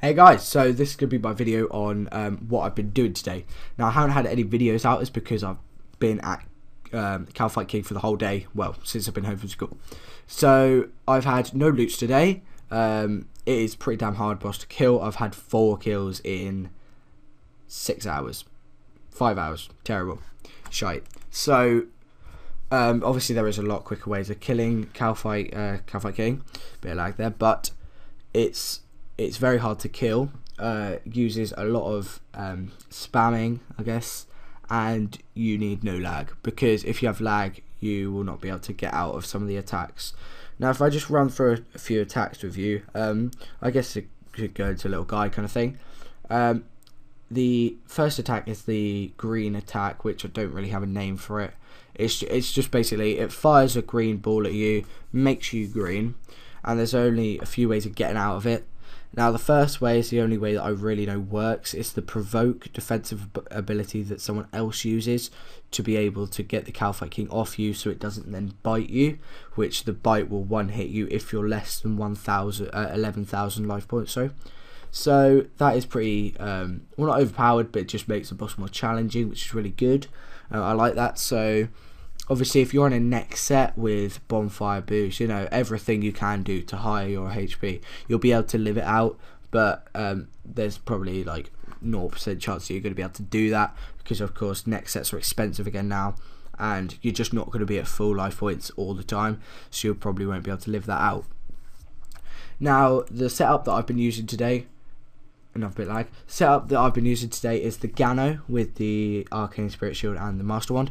Hey guys, so this is going to be my video on what I've been doing today. Now I haven't had any videos out, is because I've been at Kalphite King for the whole day, well, since I've been home from school. So I've had no loots today. It is pretty damn hard boss to kill. I've had 4 kills in 6 hours. 5 hours. Terrible. Shite. So obviously there is a lot quicker ways of killing Kalphite King. Bit of lag there, but it's very hard to kill. Uses a lot of spamming, I guess, and you need no lag, because if you have lag you will not be able to get out of some of the attacks. Now if I just run through a few attacks with you, I guess it could go into a little guide kind of thing. The first attack is the green attack, which I don't really have a name for it. It's just basically it fires a green ball at you, makes you green, and there's only a few ways of getting out of it. Now the first way is the only way that I really know works. It's the provoke defensive ability that someone else uses to be able to get the Kalphite King off you, so it doesn't then bite you, which the bite will one hit you if you're less than 11,000 life points. So that is pretty well, not overpowered, but it just makes the boss more challenging, which is really good. I like that. So obviously if you're on a next set with bonfire boost, you know, everything you can do to higher your HP, you'll be able to live it out, but there's probably like 0% chance that you're going to be able to do that, because of course next sets are expensive again now, and you're just not going to be at full life points all the time, so you probably won't be able to live that out. Now the setup that I've been using today, enough bit lag, setup that I've been using today is the Gano with the Arcane Spirit Shield and the Master Wand.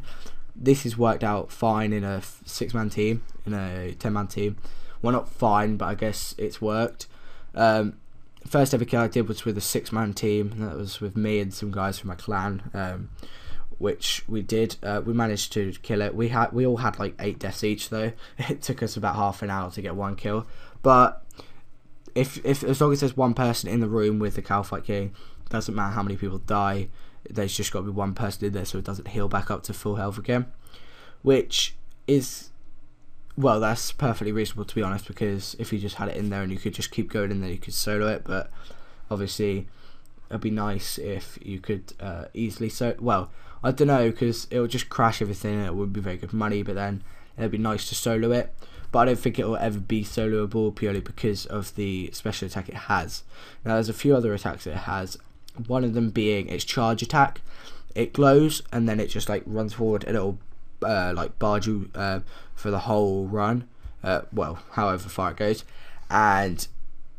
This has worked out fine in a 6-man team, in a 10-man team. Well, not fine, but I guess it's worked. First ever kill I did was with a 6-man team. That was with me and some guys from my clan, which we did. We managed to kill it. We all had like 8 deaths each, though. It took us about half an hour to get 1 kill. But if as long as there's one person in the room with the Kalphite King, doesn't matter how many people die, there's just got to be one person in there so it doesn't heal back up to full health again, which is, well, that's perfectly reasonable, to be honest, because if you just had it in there and you could just keep going in there, you could solo it. But obviously it'd be nice if you could easily, so well, I don't know, because it would just crash everything and it wouldn't be very good money, but then it'd be nice to solo it. But I don't think it will ever be soloable, purely because of the special attack it has. Now there's a few other attacks it has, one of them being its charge attack. It glows and then it just like runs forward and it'll like barge you for the whole run, well, however far it goes, and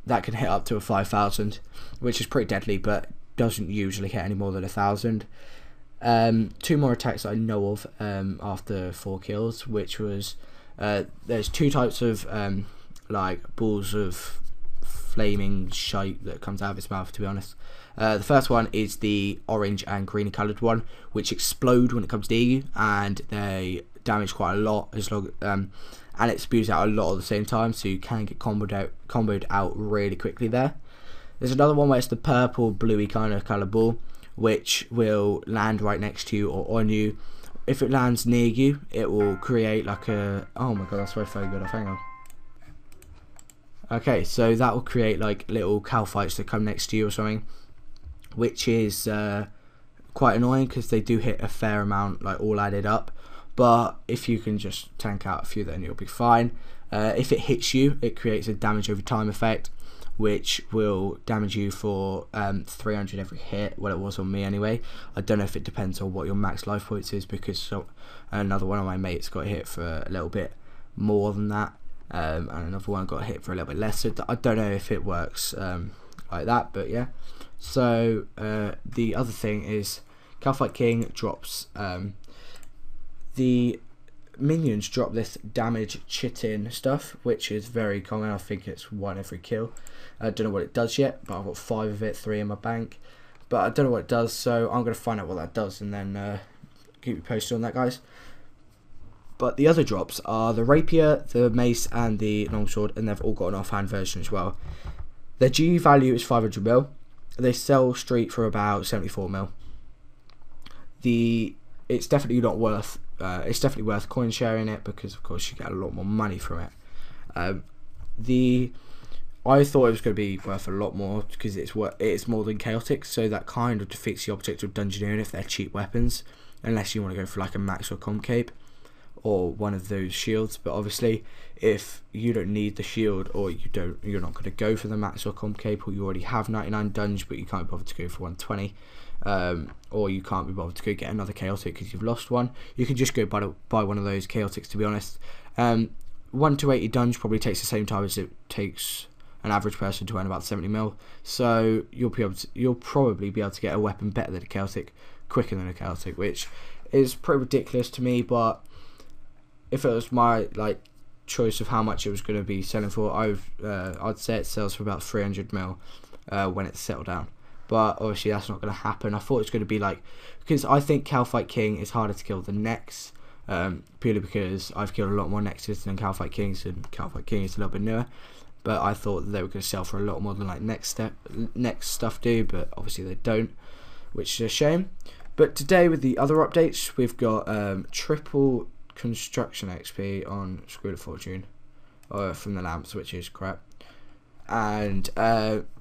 that can hit up to a 5,000, which is pretty deadly, but doesn't usually hit any more than 1,000. 2 more attacks I know of after 4 kills, which was there's 2 types of like balls of flaming shite that comes out of its mouth, to be honest. The first one is the orange and green coloured one, which explode when it comes near you, and they damage quite a lot, as long and it spews out a lot at the same time, so you can get comboed out really quickly there. There's another one where it's the purple bluey kind of colour ball, which will land right next to you or on you. If it lands near you, it will create like a, oh my god, that's very good off, hang on. Okay, so that will create like little Kalphites that come next to you or something, which is quite annoying because they do hit a fair amount, like all added up. But if you can just tank out a few, then you'll be fine. If it hits you, it creates a damage over time effect, which will damage you for 300 every hit. Well, it was on me anyway. I don't know if it depends on what your max life points is, because another one of my mates got hit for a little bit more than that, and another one got hit for a little bit less. So I don't know if it works like that, but yeah. So the other thing is Kalphite King drops the minions drop this damage chitin stuff, which is very common. I think it's 1 every kill. I don't know what it does yet, but I've got 5 of it, 3 in my bank, but I don't know what it does, so I'm going to find out what that does and then keep you posted on that, guys. But the other drops are the rapier, the mace and the longsword, and they've all got an offhand version as well. Their GU value is 500 mil. They sell street for about 74 mil. It's definitely not worth. It's definitely worth coin sharing it, because of course you get a lot more money from it. The I thought it was going to be worth a lot more because it's more than chaotic, so that kind of defeats the object of dungeoneering if they're cheap weapons, unless you want to go for like a max or concave or one of those shields. But obviously, if you don't need the shield, or you're not going to go for the max or concave, or you already have 99 dunge but you can't be bothered to go for 120, or you can't be bothered to go get another chaotic because you've lost one, you can just go buy one of those chaotics. To be honest, 1 to 80 dunge probably takes the same time as it takes an average person to earn about 70 mil. So you'll probably be able to get a weapon better than a chaotic, quicker than a chaotic, which is pretty ridiculous to me. But if it was my choice of how much it was going to be selling for, I'd say it sells for about 300 mil when it's settled down. But obviously that's not going to happen. I thought it was going to be because I think Kalphite King is harder to kill than Nex, purely because I've killed a lot more Nexes than Kalphite Kings, and Kalphite King is a little bit newer. But I thought that they were going to sell for a lot more than Nex stuff do, but obviously they don't, which is a shame. But today with the other updates, we've got triple construction XP on Screw of Fortune from the lamps, which is crap, and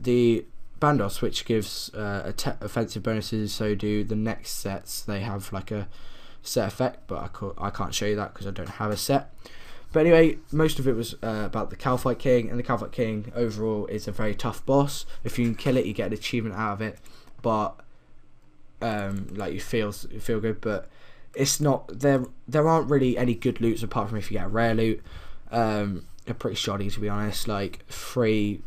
the Bandos, which gives offensive bonuses. So do the next sets. They have like a set effect, but I can't show you that because I don't have a set. But anyway, most of it was about the Kalphite King, and the Kalphite King overall is a very tough boss. If you can kill it, you get an achievement out of it, but you feel good. But it's not there aren't really any good loots apart from if you get a rare loot. They're pretty shoddy, to be honest. Like 3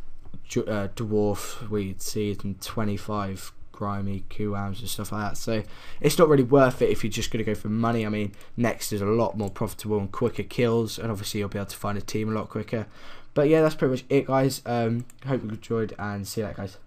dwarf weed seeds and 25 grimy Kuams and stuff like that. So it's not really worth it if you're just going to go for money. I mean, Next is a lot more profitable and quicker kills, and obviously you'll be able to find a team a lot quicker. But yeah, that's pretty much it, guys. Hope you enjoyed, and see you later, guys.